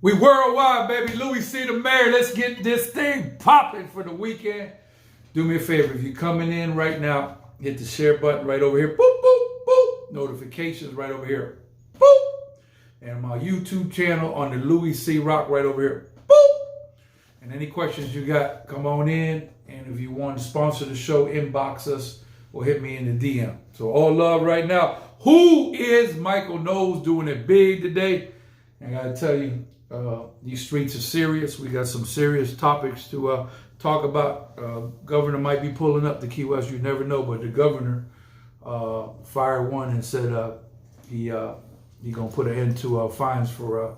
We worldwide, baby. Louie C. the mayor. Let's get this thing popping for the weekend. Do me a favor. If you're coming in right now, hit the share button right over here. Boop, boop, boop. Notifications right over here. Boop. And my YouTube channel on the Louie C. Rock right over here. Boop. And any questions you got, come on in. And if you want to sponsor the show, inbox us or hit me in the DM. So all love right now. Who is Miachael Knowles doing it big today? I got to tell you, these streets are serious. We got some serious topics to talk about. Governor might be pulling up to Key West. You never know, but the governor fired one and said he gonna put an end to fines for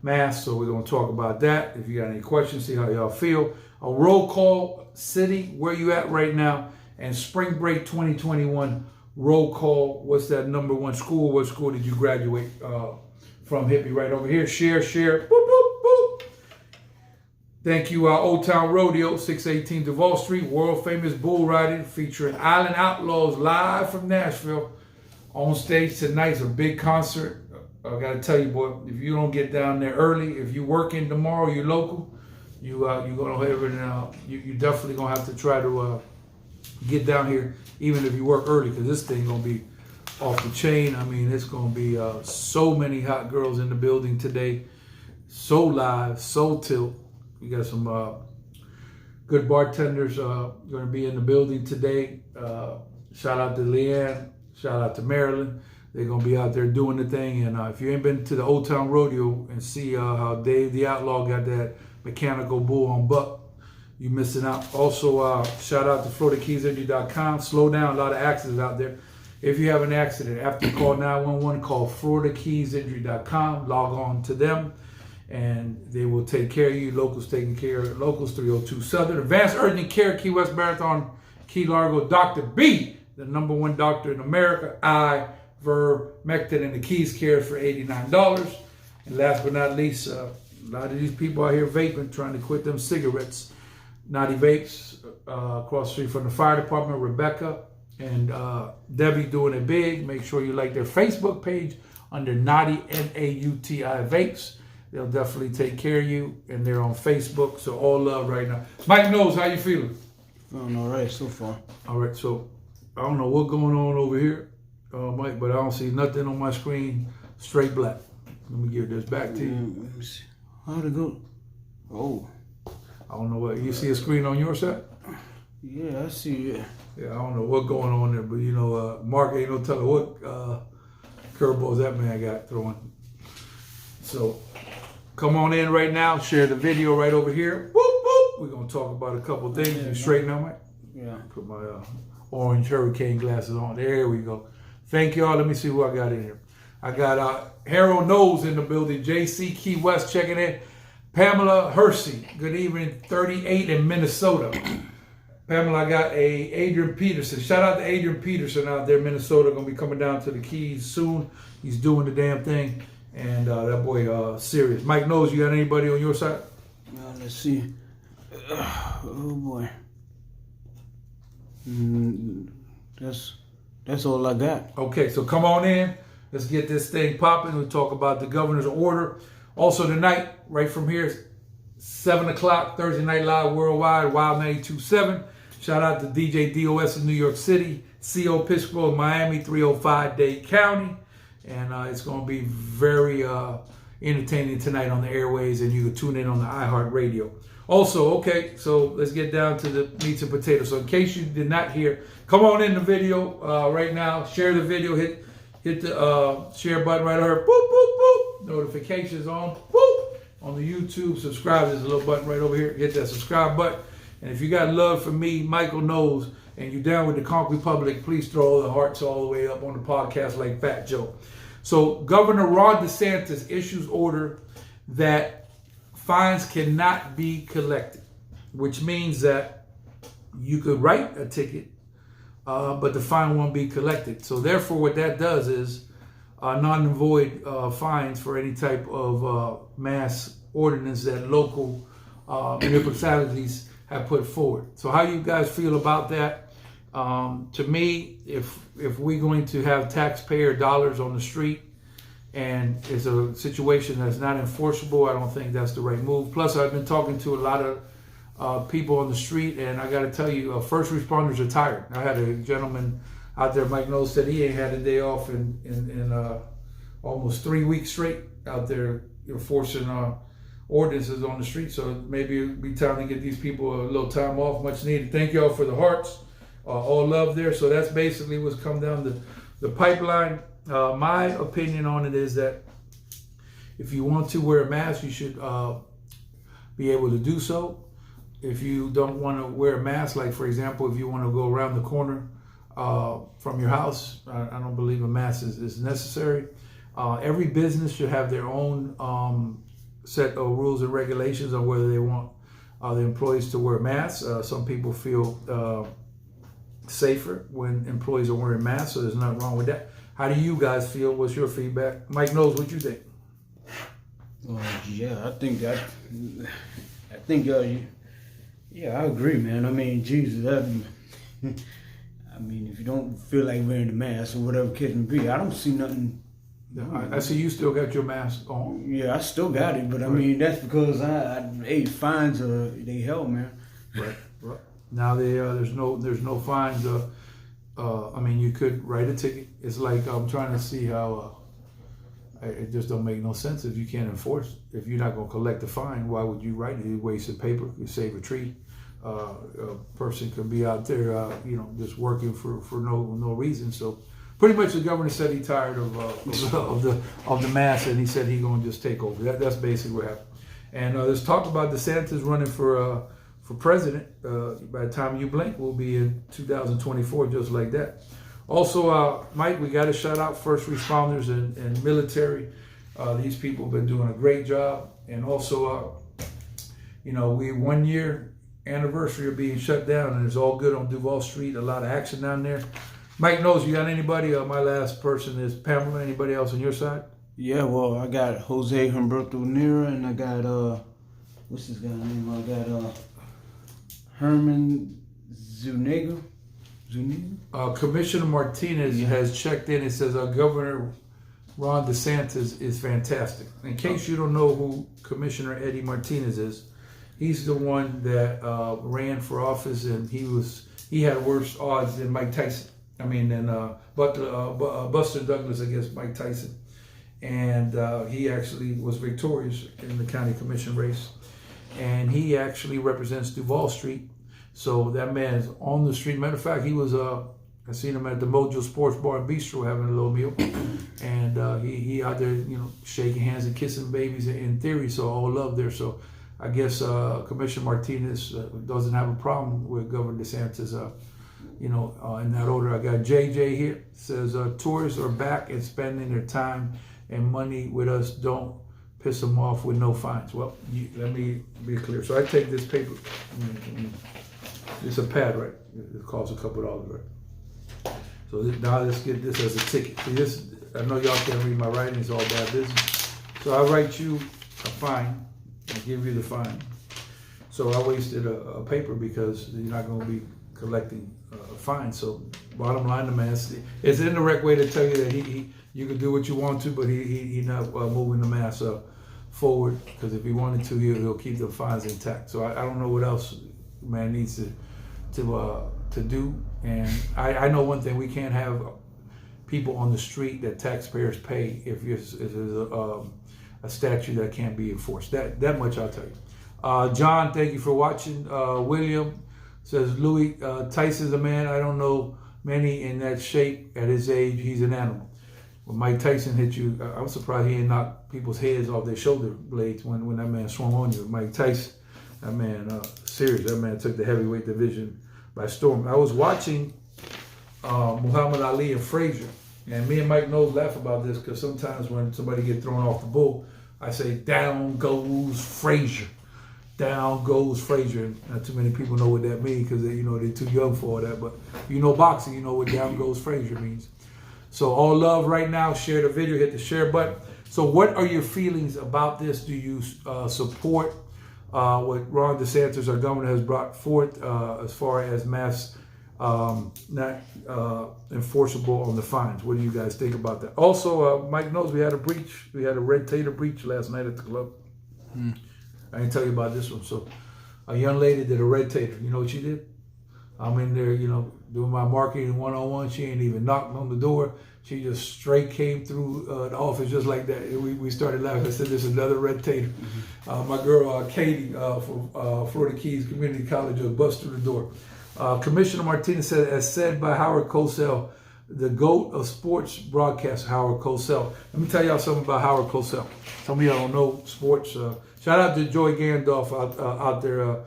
masks. So we're gonna talk about that. If you got any questions, see how y'all feel. A roll call city, where you at right now, and spring break 2021 roll call. What's that number one school? What school did you graduate from? Hit me right over here. Share. Boop, boop, boop. Thank you, Old Town Rodeo, 618 Duval Street, world famous bull riding featuring Island Outlaws live from Nashville. On stage tonight's a big concert. I gotta tell you, boy, if you don't get down there early, if you working tomorrow, you local, you gonna have it, and you definitely gonna have to try to get down here, even if you work early, because this thing gonna be off the chain. I mean, it's gonna be so many hot girls in the building today, so live, so tilt. We got some good bartenders gonna be in the building today. Shout out to Leanne, shout out to Marilyn. They're gonna be out there doing the thing. And if you ain't been to the Old Town Rodeo and see how Dave the Outlaw got that mechanical bull on Buck, you missing out. Also, shout out to FloridaKeysEnergy.com. Slow down, a lot of accidents out there. If you have an accident, after you call 911, call FloridaKeysEnergy.com. Log on to them, and they will take care of you. Locals taking care of locals. 302 Southern. Advanced Urgent Care, Key West Marathon, Key Largo. Dr. B, the #1 doctor in America. Ivermectin and the Keys cares for $89. And last but not least, a lot of these people out here vaping, trying to quit them cigarettes. Naughty Vapes, across the street from the fire department. Rebecca and Debbie doing it big. Make sure you like their Facebook page under Naughty Nauti Vapes. They'll definitely take care of you, and they're on Facebook. So all love right now. Mike Knowles, how you feeling? Feeling all right so far. All right, so I don't know what's going on over here, Mike, but I don't see nothing on my screen. Straight black. Let me give this back to you. Let me see. How'd it go? Oh. I don't know what, you see a screen on your side? Yeah, I see it. Yeah, I don't know what's going on there, but you know, Mark ain't no telling what curveballs that man got throwing. So come on in right now, share the video right over here. Whoop, whoop. We're gonna talk about a couple things. Yeah, you straight now, Mike? Yeah. Put my orange hurricane glasses on. There we go. Thank y'all. Let me see who I got in here. I got Harold Knowles in the building. JC Key West checking in. Pamela Hersey, good evening, 38 in Minnesota. Pamela, I got Adrian Peterson. Shout out to Adrian Peterson out there in Minnesota. Gonna be coming down to the Keys soon. He's doing the damn thing. And that boy serious. Mike Knowles, you got anybody on your side? Let's see. Oh boy. That's all I got. Okay, so come on in. Let's get this thing popping. We'll talk about the governor's order. Also tonight, right from here, 7 o'clock, Thursday Night Live Worldwide, Wild 92.7. Shout out to DJ DOS in New York City, CO Pisco in Miami, 305 Dade County. And it's going to be very entertaining tonight on the airways, and you can tune in on the iHeartRadio. Also, okay, so let's get down to the meats and potatoes. So in case you did not hear, come on in the video right now. Share the video. Hit the share button right over here. Boop, boop, boop. Notifications on. Boop. On the YouTube, subscribe. There's a little button right over here. Hit that subscribe button. And if you got love for me, Miachael Knowles, and you're down with the Conk Republic, please throw all the hearts all the way up on the podcast like Fat Joe. So Governor Ron DeSantis issues order that fines cannot be collected, which means that you could write a ticket, but the fine won't be collected. So therefore, what that does is non-void fines for any type of mass ordinance that local municipalities have put forward. So how you guys feel about that? To me, if we're going to have taxpayer dollars on the street and it's a situation that's not enforceable. I don't think that's the right move. Plus, I've been talking to a lot of people on the street, and I got to tell you, first responders are tired. I had a gentleman out there, Mike Knowles, said he ain't had a day off in almost 3 weeks straight out there enforcing ordinances on the street. So maybe it'd be time to get these people a little time off, much needed. Thank y'all for the hearts, all love there. So that's basically what's come down to the pipeline. My opinion on it is that if you want to wear a mask, you should be able to do so. If you don't want to wear a mask, like for example, if you want to go around the corner from your house, I don't believe a mask is necessary. Every business should have their own set of rules and regulations on whether they want the employees to wear masks. Some people feel safer when employees are wearing masks, so there's nothing wrong with that. How do you guys feel? What's your feedback? Mike Knowles, what you think? Yeah, I think yeah, I agree, man. I mean, Jesus, I mean, if you don't feel like wearing the mask or whatever case may be, I don't see nothing. I see you still got your mask on. Yeah, I still got it, but I mean, that's because fines they help, man. Right. Now there's no fines. I mean, you could write a ticket. It's like I'm trying to see how it just don't make no sense if you can't enforce. If you're not going to collect the fine, why would you write it? You waste of paper. You save a tree. A person could be out there, just working for no reason. So pretty much the governor said he's tired of the mask, and he said he's going to just take over. That's basically what happened. And there's talk about DeSantis running for president. By the time you blink, we'll be in 2024, just like that. Also, Mike, we got to shout out first responders and military. These people have been doing a great job. And also, we 1 year anniversary of being shut down, and it's all good on Duval Street. A lot of action down there. Mike Knowles, you got anybody? My last person is Pamela. Anybody else on your side? Yeah, well, I got Jose Humberto Nera, and I got what's this guy's name? I got Herman Zuniga. Commissioner Martinez has checked in and says Governor Ron DeSantis is fantastic. In case you don't know who Commissioner Eddie Martinez is, he's the one that ran for office, and he had worse odds than Mike Tyson. I mean, than Buster Douglas against Mike Tyson. And he actually was victorious in the county commission race. And he actually represents Duval Street. So that man is on the street. Matter of fact, he was, I seen him at the Mojo Sports Bar and Bistro having a little meal. And he out there, shaking hands and kissing babies in theory. So all love there. So I guess Commissioner Martinez doesn't have a problem with Governor DeSantis, in that order. I got JJ here. Says tourists are back and spending their time and money with us. Don't piss them off with no fines. Well, let me be clear. So I take this paper. It's a pad, right? It costs a couple $, right? So now let's get this as a ticket. See, this, I know y'all can't read my writing. It's all bad business. So I write you a fine. I give you the fine. So I wasted a paper because you're not going to be collecting a fine. So bottom line, the man, it's an indirect way to tell you that you can do what you want to, but he not moving the mass forward, because if he wanted to, he'll keep the fines intact. So I don't know what else man needs to do. And I know one thing: we can't have people on the street that taxpayers pay if there's a statute that can't be enforced. That much I'll tell you. John, thank you for watching. William says, Louie, Tyson's a man. I don't know many in that shape at his age. He's an animal. When Mike Tyson hit you, I'm surprised he didn't knock people's heads off their shoulder blades when that man swung on you. Mike Tyson, that man, serious. That man took the heavyweight division by storm. I was watching Muhammad Ali and Frazier, and me and Mike Knowles laugh about this because sometimes when somebody get thrown off the bull, I say, down goes Frazier. Down goes Frazier. Not too many people know what that means because they're too young for all that. But boxing, you know what down goes Frazier means. So all love right now. Share the video. Hit the share button. So what are your feelings about this? Do you support what Ron DeSantis, our governor, has brought forth as far as mass not enforceable on the fines. What do you guys think about that? Also, Mike knows we had a breach. We had a Red Tater breach last night at the club. I didn't tell you about this one. So a young lady did a Red Tater. You know what she did? I'm in there, doing my marketing one-on-one. She ain't even knocked on the door. She just straight came through the office just like that. We started laughing. I said, "This is another Red Tater." My girl Katie from Florida Keys Community College just bust through the door. Commissioner Martinez said, as said by Howard Cosell, the GOAT of sports broadcast, Howard Cosell. Let me tell y'all something about Howard Cosell. Some of y'all don't know sports. Shout out to Joy Gandolf out there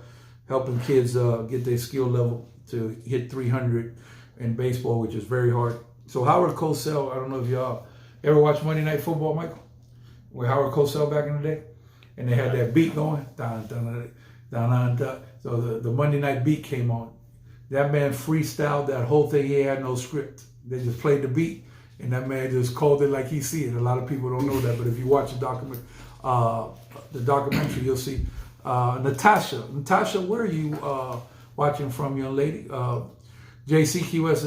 helping kids get their skill level to hit 300 in baseball, which is very hard. So Howard Cosell, I don't know if y'all ever watched Monday Night Football, Michael? With Howard Cosell back in the day? And they had that beat going. Dun, dun, dun, dun, dun, dun. So the Monday night beat came on. That man freestyled that whole thing. He had no script. They just played the beat, and that man just called it like he see it. A lot of people don't know that, but if you watch the documentary, you'll see. Natasha, where are you watching from, young lady? JC Key West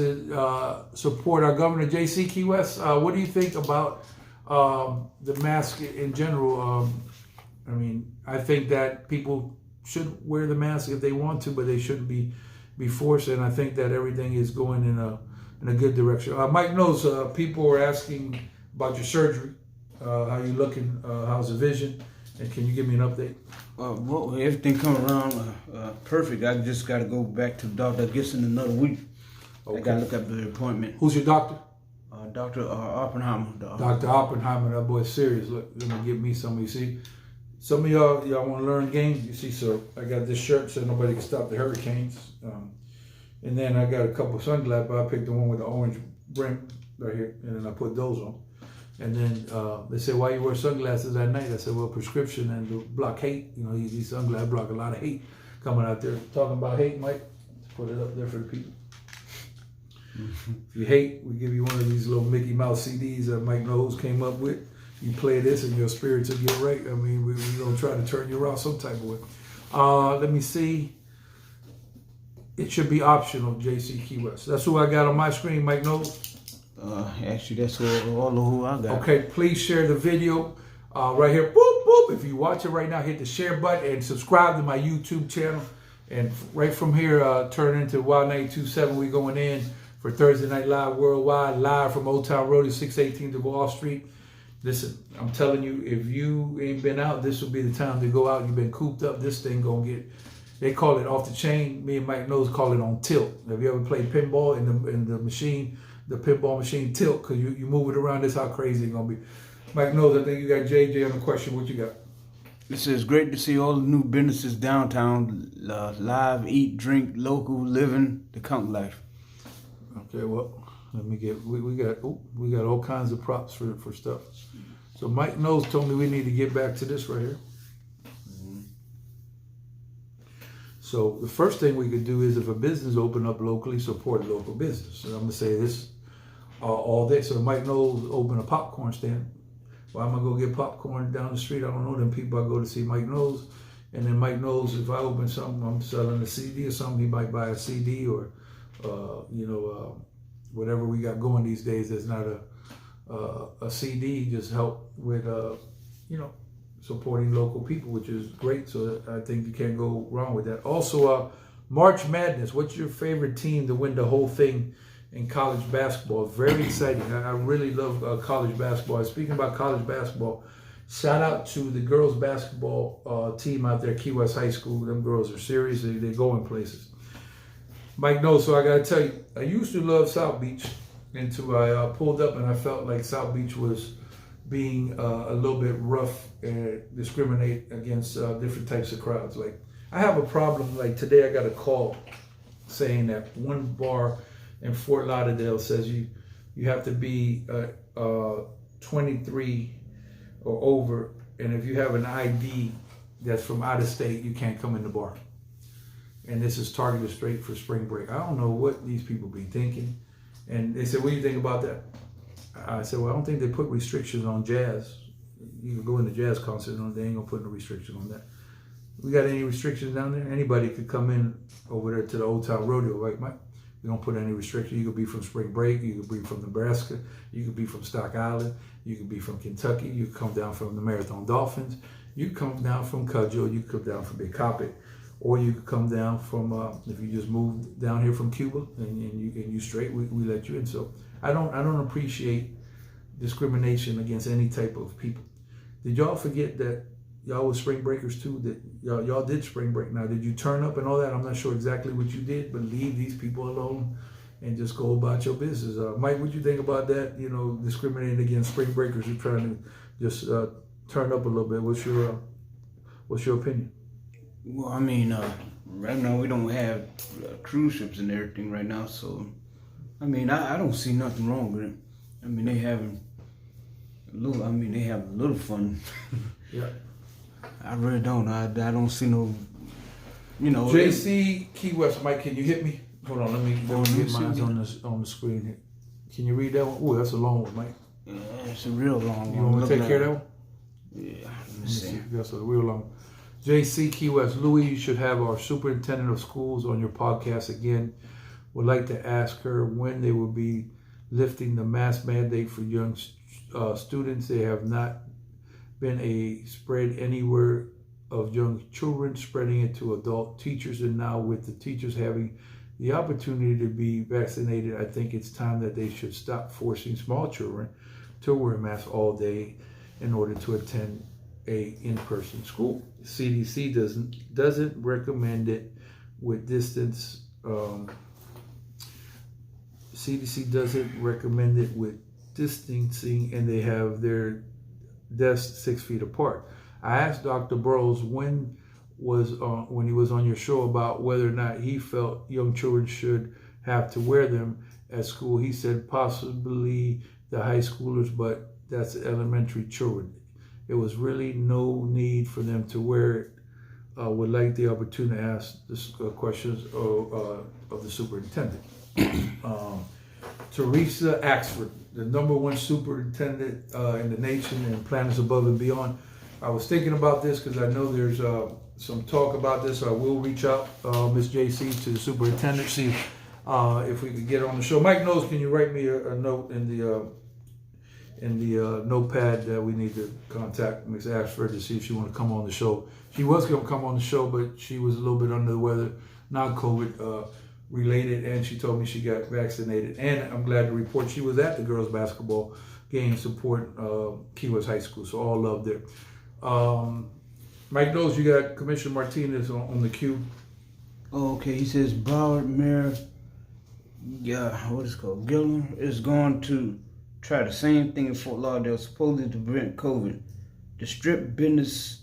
support our governor. JC Key West, what do you think about the mask in general? I think that people should wear the mask if they want to, but they shouldn't be forced. And I think that everything is going in a good direction. Mike knows people are asking about your surgery. How you looking? How's the vision? And can you give me an update? Well, everything coming around perfect. I just got to go back to the doctor. I guess in another week. Okay. I got to look up the appointment. Who's your doctor? Dr. Oppenheimer. Dr. Oppenheimer, that boy's serious. Look, let me get me some. You see, some of y'all want to learn games. You see, so I got this shirt so nobody can stop the hurricanes. And then I got a couple of sunglasses, but I picked the one with the orange brim right here, and then I put those on. And then they said, "Why you wear sunglasses at night?" I said, "Well, prescription and to block hate. These sunglasses block a lot of hate coming out there." Talking about hate, Mike, put it up there for the people. If you hate, we give you one of these little Mickey Mouse CDs that Mike Knowles came up with. You play this and your spirits will get right. We're going to try to turn you around some type of way. Let me see. It should be optional, JC Key West. That's who I got on my screen, Mike Knowles. Actually, that's all of who I got. Okay, please share the video right here. Boop, boop. If you watch it right now, hit the share button and subscribe to my YouTube channel. And right from here, turn into Wild 927. We're going in for Thursday Night Live Worldwide, live from Old Town Road at 618 to Wall Street. Listen, I'm telling you, if you ain't been out, this will be the time to go out. You've been cooped up. This thing gonna get, they call it off the chain. Me and Mike Knowles call it on tilt. Have you ever played pinball in the machine, the pinball machine tilt? Because you move it around, that's how crazy it's gonna be. Mike Knowles, I think you got JJ on the question. What you got? This is great to see all the new businesses downtown, live, eat, drink, local, living, the country life. Okay, well, let me get, we got all kinds of props for stuff. So Mike Knowles told me we need to get back to this right here. So the first thing we could do is, if a business open up locally, support local business. And I'm gonna say this all day. So Mike Knowles open a popcorn stand. Well, I'm gonna go get popcorn down the street. I don't know them people. I go to see Mike Knowles, and then Mike Knowles, if I open something, I'm selling a CD or something, he might buy a CD or whatever we got going these days. That's not a CD. Just help with supporting local people, which is great. So I think you can't go wrong with that. Also, March Madness. What's your favorite team to win the whole thing in college basketball? Very exciting. I really love college basketball. Speaking about college basketball, shout out to the girls basketball team out there, Key West High School. Them girls are serious. They're going places. Mike knows, so I gotta tell you, I used to love South Beach until I pulled up and I felt like South Beach was being a little bit rough and discriminate against different types of crowds. Like, I have a problem, like today I got a call saying that one bar in Fort Lauderdale says you have to be 23 or over, and if you have an ID that's from out of state, you can't come in the bar. And this is targeted straight for spring break. I don't know what these people be thinking. And they said, "What do you think about that?" I said, "Well, I don't think they put restrictions on jazz. You can go in the jazz concert, and they ain't gonna put no restriction on that. We got any restrictions down there? Anybody could come in over there to the Old Town Rodeo, right, Mike? We don't put any restriction. You could be from Spring Break. You could be from Nebraska. You could be from Stock Island. You could be from Kentucky. You could come down from the Marathon Dolphins. You could come down from Cudgel. You could come down from Big Copic. Or you could come down from, if you just moved down here from Cuba and you straight, we let you in. So I don't appreciate discrimination against any type of people. Did y'all forget that y'all was spring breakers too? That y'all did spring break. Now, did you turn up and all that? I'm not sure exactly what you did, but leave these people alone and just go about your business. Mike, what you think about that? You know, discriminating against spring breakers who trying to just turn up a little bit. What's your opinion? Well, I mean, right now we don't have cruise ships and everything right now, so I mean, I don't see nothing wrong with it. I mean, they have a little fun. Yeah. I really don't. I don't see no, you know. JC Key West, Mike, can you hit me? Hold on, let me get mine on the screen here. Can you read that one? Oh, that's a long one, Mike. Yeah, it's a real long one. You want me to take care of that one? Yeah, let me see. That's a real long one. JC Key West, Louie, you should have our superintendent of schools on your podcast again. Would like to ask her when they will be lifting the mask mandate for young students. They have not been a spread anywhere of young children, spreading it to adult teachers. And now with the teachers having the opportunity to be vaccinated, I think it's time that they should stop forcing small children to wear masks all day in order to attend a in-person school. CDC doesn't recommend it with distance. CDC doesn't recommend it with distancing, and they have their desks 6 feet apart. I asked Dr. Burrows when he was on your show about whether or not he felt young children should have to wear them at school. He said possibly the high schoolers, but that's elementary children. It was really no need for them to wear it. Would like the opportunity to ask this questions of the superintendent. Teresa Axford, the #1 superintendent in the nation and planners above and beyond. I was thinking about this because I know there's some talk about this. I will reach out, Ms. JC, to the superintendent, see if we could get on the show. Mike Knowles, can you write me a note in the notepad that we need to contact Ms. Ashford to see if she want to come on the show. She was going to come on the show, but she was a little bit under the weather, non-COVID related, and she told me she got vaccinated. And I'm glad to report she was at the girls basketball game support Key West High School, so all love there. Mike Knowles, you got Commissioner Martinez on the queue. Oh, okay, he says Broward Mayor, what is it called, Gillen is going to try the same thing in Fort Lauderdale, supposedly to prevent COVID. The strip business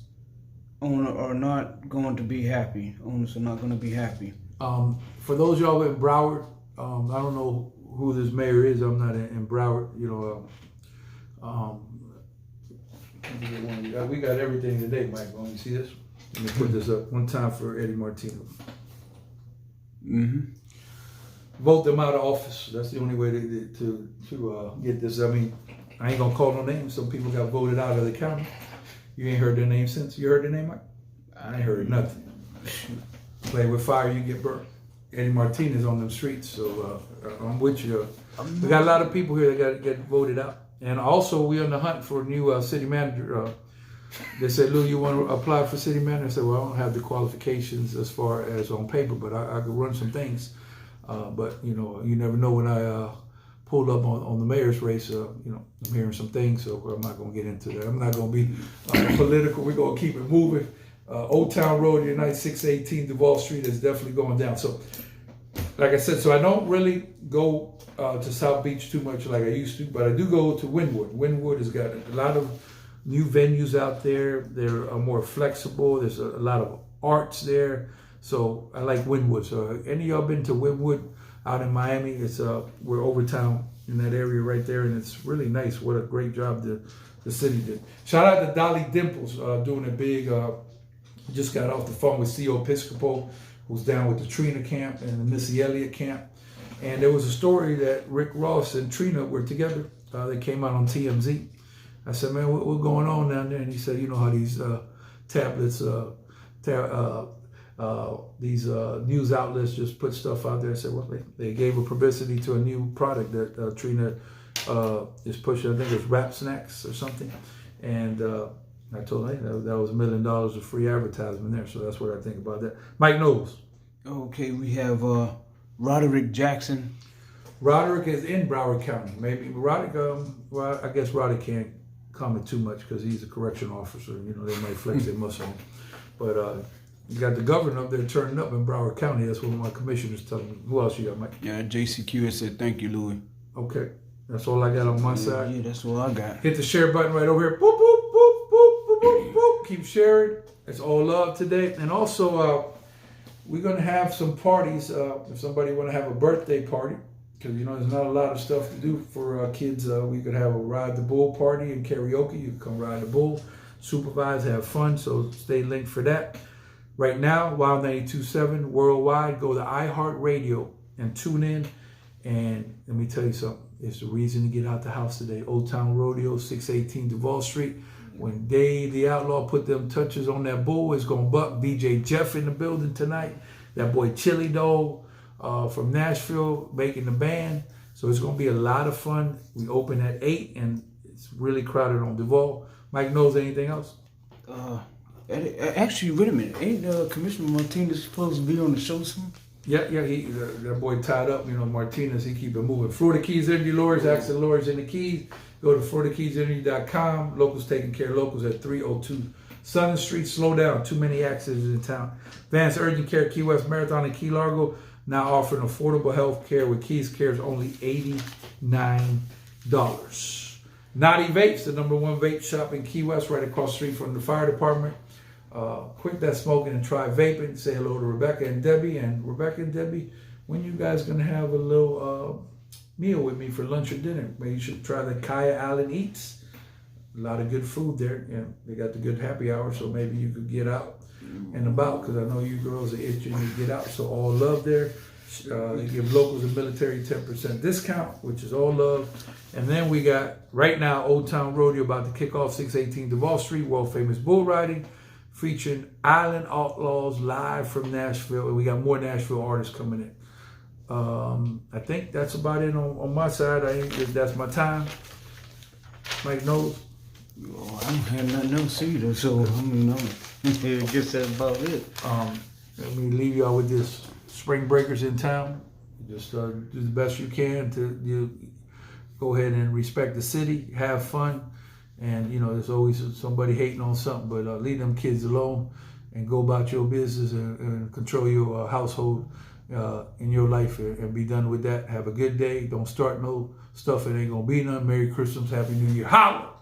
owners are not going to be happy. Owners are not going to be happy. For those y'all in Broward, I don't know who this mayor is. I'm not in Broward. You know, we got everything today, Mike. Let me see this. Let me put this up one time for Eddie Martinez. Mm-hmm. Vote them out of office. That's the only way to get this. I mean, I ain't gonna call no names. Some people got voted out of the county. You ain't heard their name since. You heard their name, Mike? I ain't heard nothing. Play with fire, you get burnt. Eddie Martinez on them streets. So I'm with you. We got a lot of people here that got to get voted out. And also, we're on the hunt for a new city manager. They said, Lou, you want to apply for city manager? I said, well, I don't have the qualifications as far as on paper, but I could run some things. But, you know, you never know when I pulled up on the mayor's race. You know, I'm hearing some things, so I'm not going to get into that. I'm not going to be political. We're going to keep it moving. Old Town Road, Unite 618 Duval Street is definitely going down. So, like I said, so I don't really go to South Beach too much like I used to, but I do go to Wynwood. Wynwood has got a lot of new venues out there. They're more flexible. There's a lot of arts there. So I like Wynwood. So any of y'all been to Wynwood out in Miami? It's we're over town in that area right there, and it's really nice. What a great job the city did. Shout out to Dolly Dimples doing a big. Just got off the phone with CO Episcopo, who's down with the Trina camp and the Missy Elliott camp. And there was a story that Rick Ross and Trina were together. They came out on TMZ. I said, man, what's going on down there? And he said, you know how these tablets these news outlets just put stuff out there and said, well, they gave a publicity to a new product that Trina is pushing. I think it's Wrap Snacks or something. And I told her, hey, that was $1 million of free advertisement there. So that's what I think about that. Mike Knowles. Okay, we have Roderick Jackson. Roderick is in Broward County. Maybe Roderick, well, I guess Roderick can't comment too much because he's a correctional officer. You know, they might flex their muscle on him. But you got the governor up there turning up in Broward County. That's what my commissioner's telling me. Who else you got, Mike? Yeah, JCQ has said thank you, Louie. Okay. That's all I got on my side. Yeah, that's all I got. Hit the share button right over here. Boop, boop, boop, boop, boop, boop, boop. Keep sharing. It's all love today. And also, we're going to have some parties. If somebody want to have a birthday party, because, you know, there's not a lot of stuff to do for kids. We could have a Ride the Bull party and karaoke. You can come ride the bull, supervise, have fun. So stay linked for that. Right now, Wild 92.7 worldwide. Go to iHeartRadio and tune in. And let me tell you something. It's the reason to get out the house today. Old Town Rodeo, 618 Duval Street. When Dave the Outlaw put them touches on that bull, it's going to buck. DJ Jeff in the building tonight. That boy Chili Dog from Nashville making the band. So it's going to be a lot of fun. We open at 8 and it's really crowded on Duval. Mike Knowles, anything else? Actually, wait a minute. Ain't Commissioner Martinez supposed to be on the show soon? Yeah, that boy tied up, you know, Martinez, he keep it moving. Florida Keys Energy Lawyers, ask the lawyers in the Keys. Go to FloridaKeysEnergy.com. Locals taking care of locals at 302 Southern Street. Slow down, too many accidents in town. Advanced Urgent Care, Key West Marathon and Key Largo, now offering affordable health care with Keys Care is only $89. Naughty Vapes, the #1 vape shop in Key West, right across the street from the fire department. Quit that smoking and try vaping. Say hello to Rebecca and Debbie. And Rebecca and Debbie, when you guys gonna have a little meal with me for lunch or dinner? Maybe you should try the Kaya Allen Eats. A lot of good food there. Yeah, they got the good happy hour, so maybe you could get out and about, because I know you girls are itching to get out. So all love there. They give locals and military 10% discount, which is all love. And then we got right now Old Town Rodeo about to kick off, 618 Duval Street, world famous bull riding, featuring Island Outlaws live from Nashville. And we got more Nashville artists coming in. I think that's about it on my side. That's my time. Mike Knowles. Oh, I don't have nothing else either, so I mean, I guess that's about it. Let me leave y'all with this. Spring breakers in town. Just do the best you can to go ahead and respect the city, have fun. And, you know, there's always somebody hating on something, but leave them kids alone and go about your business and control your household in your life and be done with that. Have a good day. Don't start no stuff that ain't going to be none. Merry Christmas. Happy New Year. Holla!